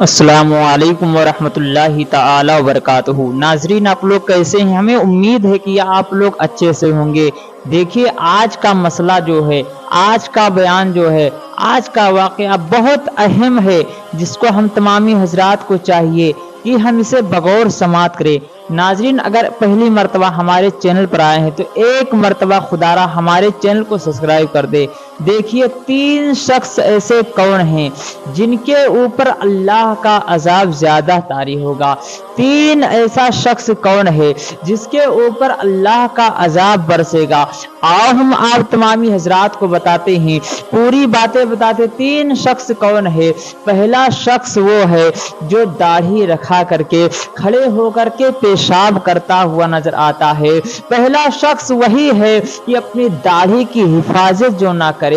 السلام علیکم ورحمۃ اللہ تعالی وبرکاتہ۔ ناظرین، آپ لوگ کیسے ہیں؟ ہمیں امید ہے کہ آپ لوگ اچھے سے ہوں گے۔ دیکھیے، آج کا مسئلہ جو ہے، آج کا بیان جو ہے، آج کا واقعہ بہت اہم ہے، جس کو ہم تمامی حضرات کو چاہیے کہ ہم اسے بغور سماعت کریں۔ ناظرین، اگر پہلی مرتبہ ہمارے چینل پر آئے ہیں تو ایک مرتبہ خدا را ہمارے چینل کو سبسکرائب کر دے۔ دیکھیے، 3 شخص ایسے کون ہیں جن کے اوپر اللہ کا عذاب زیادہ طاری ہوگا؟ 3 ایسا شخص کون ہے جس کے اوپر اللہ کا عذاب برسے گا؟ آؤ ہم آپ تمامی حضرات کو بتاتے ہیں، پوری باتیں بتاتے۔ 3 شخص کون ہے؟ پہلا شخص وہ ہے جو داڑھی رکھا کر کے کھڑے ہو کر کے پیشاب کرتا ہوا نظر آتا ہے۔ پہلا شخص وہی ہے کہ اپنی داڑھی کی حفاظت جو نہ کرے،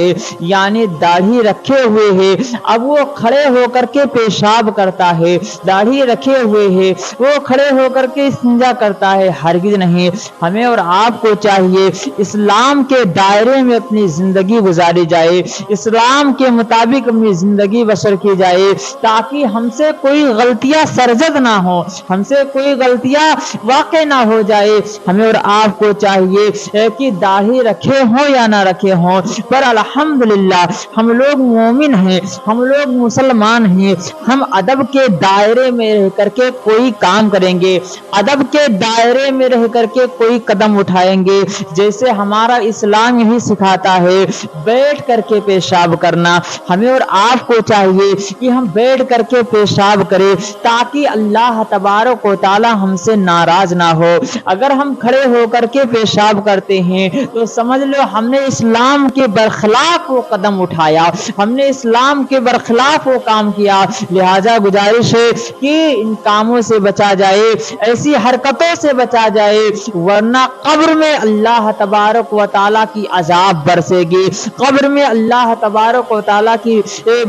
یعنی داڑھی رکھے ہوئے ہے، اب وہ کھڑے ہو کر کے پیشاب کرتا ہے، داڑھی رکھے ہوئے ہے، وہ کھڑے ہو کر کے استنجا کرتا ہے۔ ہرگز نہیں، ہمیں اور آپ کو چاہیے اسلام کے دائرے میں اپنی زندگی گزاری جائے، اسلام کے مطابق اپنی زندگی بسر کی جائے، تاکہ ہم سے کوئی غلطیاں سرزد نہ ہو، ہم سے کوئی غلطیاں واقع نہ ہو جائے۔ ہمیں اور آپ کو چاہیے کہ داڑھی رکھے ہوں یا نہ رکھے ہوں، پر الحمدللہ ہم لوگ مومن ہیں، ہم لوگ مسلمان ہیں، ہم ادب کے دائرے میں رہ کر کے کوئی کام کریں گے، ادب کے دائرے میں رہ کر کے کوئی قدم اٹھائیں گے۔ جیسے ہمارا اسلام یہی سکھاتا ہے بیٹھ کر کے پیشاب کرنا، ہمیں اور آپ کو چاہیے کہ ہم بیٹھ کر کے پیشاب کریں، تاکہ اللہ تبارک و تعالی ہم سے ناراض نہ ہو۔ اگر ہم کھڑے ہو کر کے پیشاب کرتے ہیں تو سمجھ لو ہم نے اسلام کے برخلاف وہ قدم اٹھایا، ہم نے اسلام کے برخلاف وہ کام کیا۔ لہذا گزارش ہے کہ ان کاموں سے بچا جائے، ایسی حرکتوں سے بچا جائے، ورنہ قبر میں اللہ تبارک و تعالی کی عذاب برسے گی، قبر میں اللہ تبارک و تعالی کی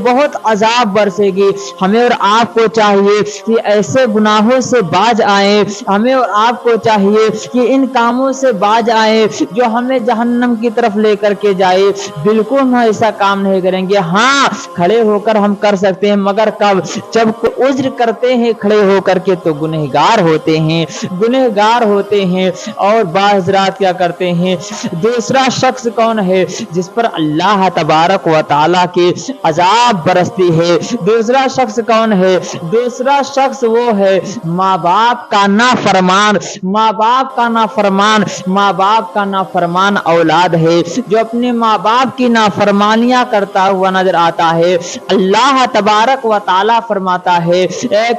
بہت عذاب برسے گی۔ ہمیں اور آپ کو چاہیے کہ ایسے گناہوں سے باز آئیں، ہمیں اور آپ کو چاہیے کہ ان کاموں سے باز آئیں جو ہمیں جہنم کی طرف لے کر کے جائے۔ بالکل ہم ایسا کام نہیں کریں گے۔ ہاں، کھڑے ہو کر ہم کر سکتے ہیں، مگر کب؟ جب عذر کرتے ہیں کھڑے ہو کر کے تو گنہگار ہوتے ہیں، گنہگار ہوتے ہیں۔ اور بعض رات کیا کرتے ہیں؟ دوسرا شخص کون ہے جس پر اللہ تبارک و تعالی کی عذاب برستی ہے؟ دوسرا شخص کون ہے؟ دوسرا شخص وہ ہے ماں باپ کا نافرمان، ماں باپ کا نافرمان، ماں باپ کا نافرمان اولاد ہے جو اپنے ماں باپ کی نافرمانیاں کرتا ہوا نظر آتا ہے۔ اللہ تبارک و تعالی فرماتا ہے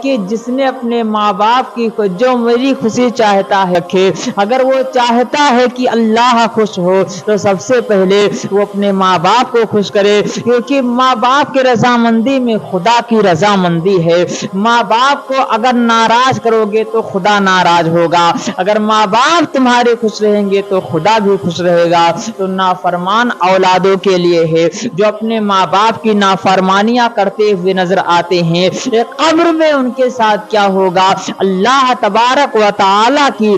کہ جس نے اپنے ماں باپ کی جو میری خوشی چاہتا ہے رکھے، اگر وہ چاہتا ہے کہ اللہ خوش ہو تو سب سے پہلے وہ اپنے ماں باپ کو خوش کرے، کیونکہ ماں باپ کی رضامندی میں خدا کی رضامندی ہے۔ ماں باپ کو اگر ناراض کرو گے تو خدا ناراض ہوگا، اگر ماں باپ تمہارے خوش رہیں گے تو خدا بھی خوش رہے گا۔ تو نافرمان اولادوں کے لیے ہے جو اپنے ماں باپ کی نافرمانیاں کرتے ہوئے نظر آتے ہیں، قبر میں ان کے ساتھ کیا ہوگا؟ اللہ تبارک و تعالی کی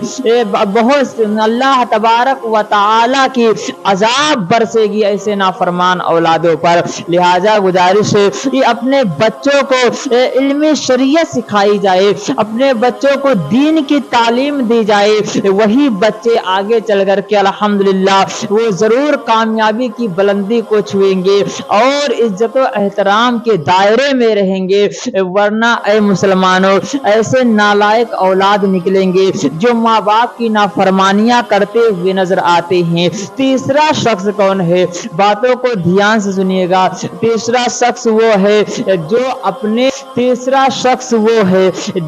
اللہ تبارک و تعالی کی عذاب برسے گی ایسے نافرمان اولادوں پر۔ لہذا گزارش ہے کہ اپنے بچوں کو علم شریعت سکھائی جائے، اپنے بچوں کو دین کی تعلیم دی جائے، وہی بچے آگے چل کر کے الحمدللہ وہ ضرور کامیابی کی بلندی کو چھوئیں گے اور عزت و احترام کے دائرے میں رہیں گے۔ ورنہ اے مسلمانوں، ایسے نالائق اولاد نکلیں گے جو ماں باپ کی نافرمانیاں کرتے ہوئے نظر آتے ہیں۔ تیسرا شخص کون ہے؟ باتوں کو دھیان سے سنیے گا۔ تیسرا شخص وہ ہے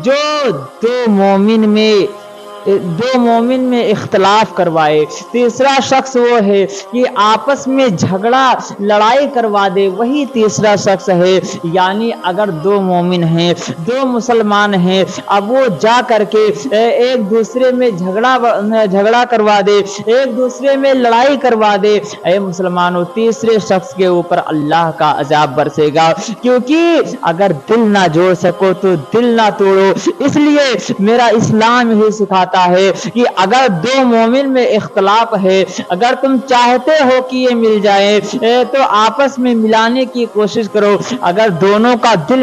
جو دو مومن میں اختلاف کروائے۔ تیسرا شخص وہ ہے کہ آپس میں جھگڑا لڑائی کروا دے، وہی تیسرا شخص ہے۔ یعنی اگر 2 مومن ہیں، 2 مسلمان ہیں، اب وہ جا کر کے ایک دوسرے میں جھگڑا کروا دے، ایک دوسرے میں لڑائی کروا دے، اے مسلمانوں، تیسرے شخص کے اوپر اللہ کا عذاب برسے گا، کیونکہ اگر دل نہ جوڑ سکو تو دل نہ توڑو۔ اس لیے میرا اسلام یہی سکھاتا ہے کہ اگر 2 مومن میں اختلاف ہے، اگر تم چاہتے ہو کہ یہ مل جائے تو آپس میں ملانے کی کوشش کرو۔ اگر دونوں کا دل